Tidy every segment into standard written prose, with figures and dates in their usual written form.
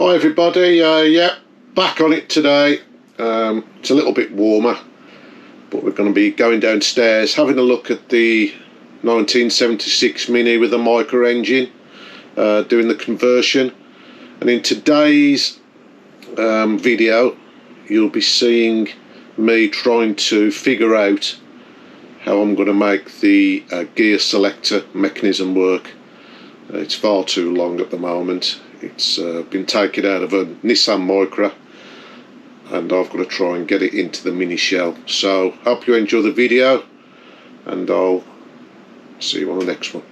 Hi everybody, yeah, back on it today. It's a little bit warmer, but we're going to be going downstairs having a look at the 1976 Mini with a Micra engine, doing the conversion. And in today's video you'll be seeing me trying to figure out how I'm going to make the gear selector mechanism work. It's far too long at the moment. It's been taken out of a Nissan Micra and I've got to try and get it into the mini shell. So hope you enjoy the video and I'll see you on the next one.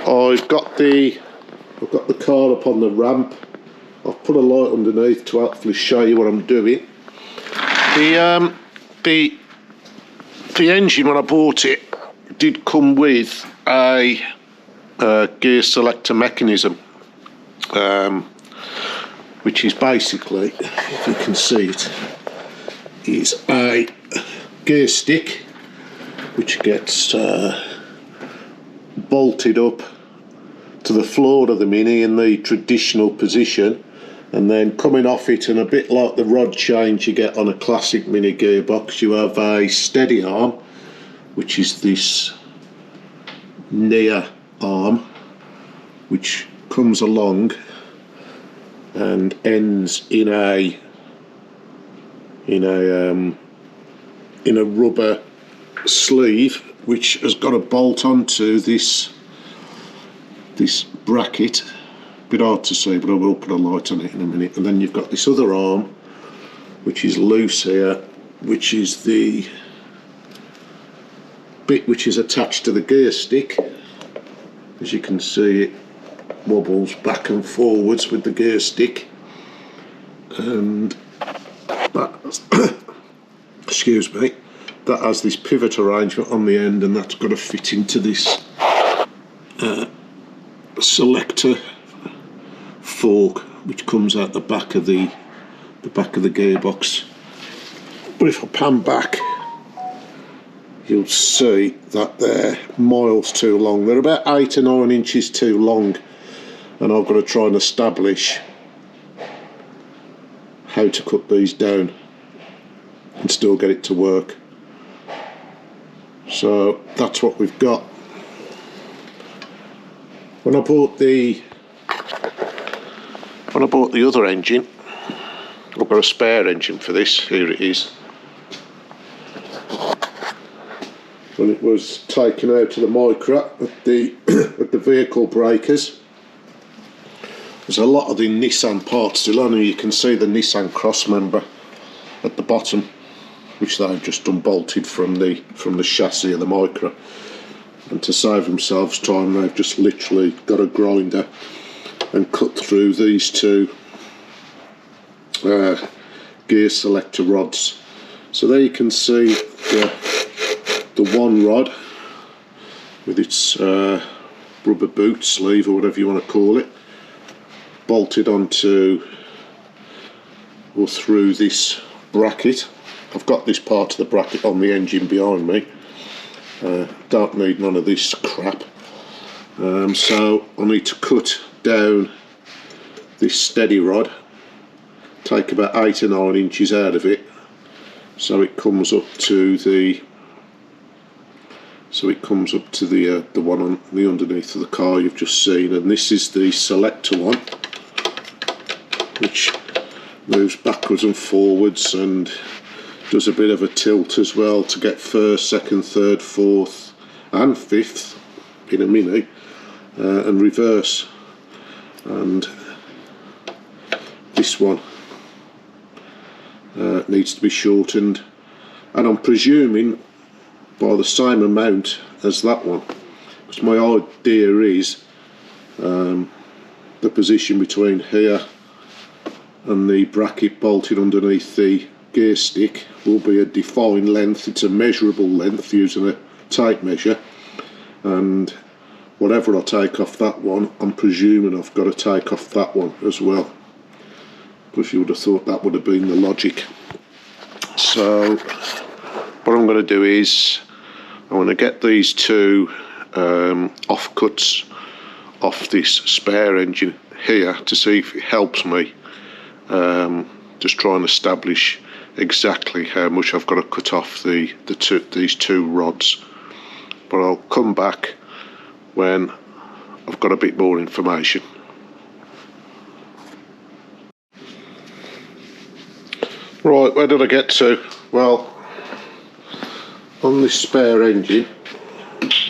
I've got the car up on the ramp. I've put a light underneath to hopefully show you what I'm doing. The engine, when I bought it, did come with a gear selector mechanism, which is basically, if you can see it, is a gear stick which gets bolted up to the floor of the Mini in the traditional position, and then coming off it, and a bit like the rod change you get on a classic Mini gearbox, you have a steady arm, which is this near arm, which comes along and ends in a rubber sleeve, which has got a bolt onto this bracket. A bit hard to see, but I will put a light on it in a minute. And then you've got this other arm which is loose here, which is the bit which is attached to the gear stick. As you can see, it wobbles back and forwards with the gear stick, and that excuse me, that has this pivot arrangement on the end, and that's got to fit into this Selector fork which comes out the back of the gearbox. But if I pan back, you'll see that they're miles too long. They're about 8 or 9 inches too long, and I've got to try and establish how to cut these down and still get it to work. So that's what we've got. When I bought the other engine, I've got a spare engine for this. Here it is. When it was taken out of the Micra at the vehicle breakers, there's a lot of the Nissan parts still on, and you can see the Nissan cross member at the bottom, which they've just unbolted from the chassis of the Micra. And to save themselves time, they've just literally got a grinder and cut through these two gear selector rods. So there you can see the one rod with its rubber boot sleeve, or whatever you want to call it, bolted onto or through this bracket. I've got this part of the bracket on the engine behind me. Don't need none of this crap. So I need to cut down this steady rod, take about 8 or 9 inches out of it, so it comes up to the the one on the underneath of the car you've just seen. And this is the Selector one, which moves backwards and forwards and does a bit of a tilt as well to get first, second, third, fourth and fifth in a Mini, and reverse. And this one needs to be shortened, and I'm presuming by the same amount as that one, because my idea is the position between here and the bracket bolted underneath the gear stick will be a defined length. It's a measurable length using a tape measure, and whatever I take off that one, I'm presuming I've got to take off that one as well, because you would have thought that would have been the logic. So what I'm going to do is I'm going to get these two offcuts off this spare engine here to see if it helps me just try and establish exactly how much I've got to cut off these two rods. But I'll come back when I've got a bit more information. Right, where did I get to? Well, on this spare engine,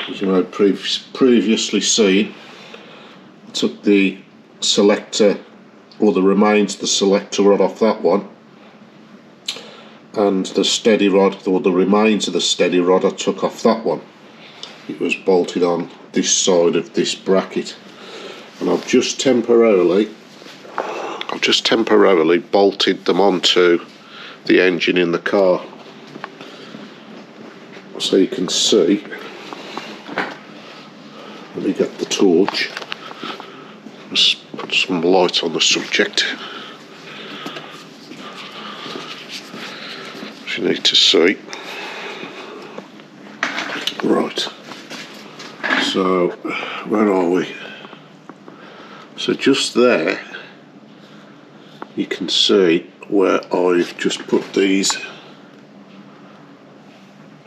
as you might previously seen, I took the selector, or the remains of the selector rod off that one, and the steady rod, or the remains of the steady rod, I took off that one. It was bolted on this side of this bracket, and I've just temporarily bolted them onto the engine in the car, so you can see. Let me get the torch. Let's put some light on the subject. As you need to see. Right. So, where are we? So just there, you can see where I've just put these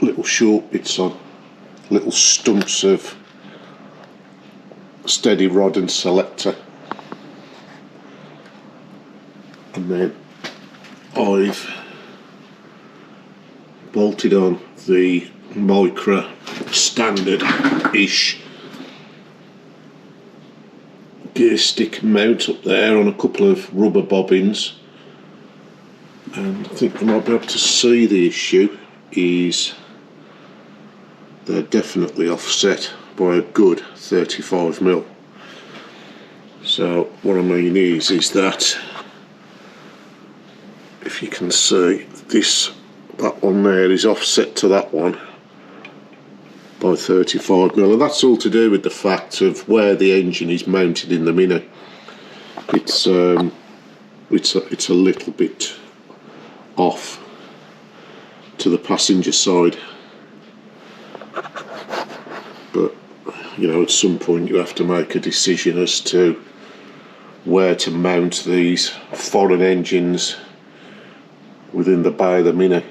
little short bits on, little stumps of steady rod and selector, and then I've bolted on the Micra standard-ish gear stick mount up there on a couple of rubber bobbins, and I think you might be able to see the issue is they're definitely offset by a good 35mm. So what I mean is that if you can see that one there is offset to that one by 35mm, and that's all to do with the fact of where the engine is mounted in the Mini. It's a little bit off to the passenger side, but you know, at some point you have to make a decision as to where to mount these foreign engines within the bay of the Mini,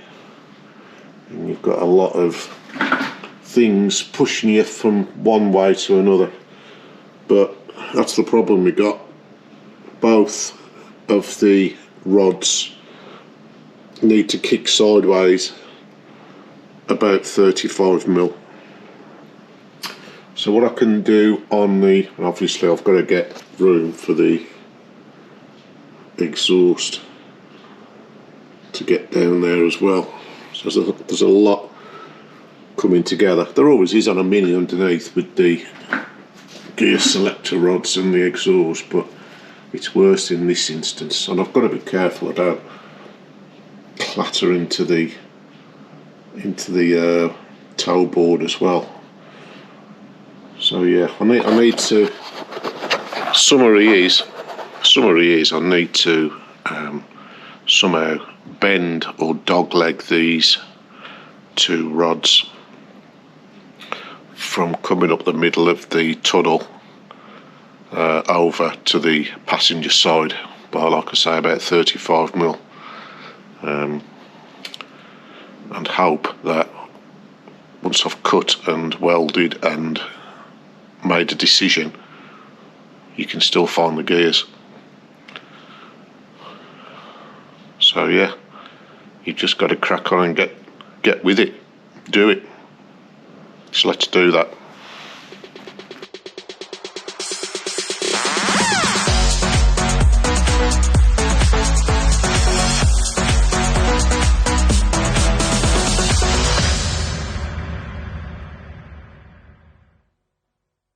and you've got a lot of things pushing you from one way to another. But that's the problem we got. Both of the rods need to kick sideways about 35mm. So what I can do on the, obviously I've got to get room for the exhaust to get down there as well. So there's a lot coming together. There always is on a Mini underneath with the gear selector rods and the exhaust, but it's worse in this instance, and I've got to be careful I don't clatter into the toe board as well. So yeah, I need to. Summary is I need to somehow bend or dogleg these two rods from coming up the middle of the tunnel over to the passenger side by, like I say, about 35mm, and hope that once I've cut and welded and made a decision, you can still find the gears. So yeah, you've just got to crack on and get with it, do it. So let's do that.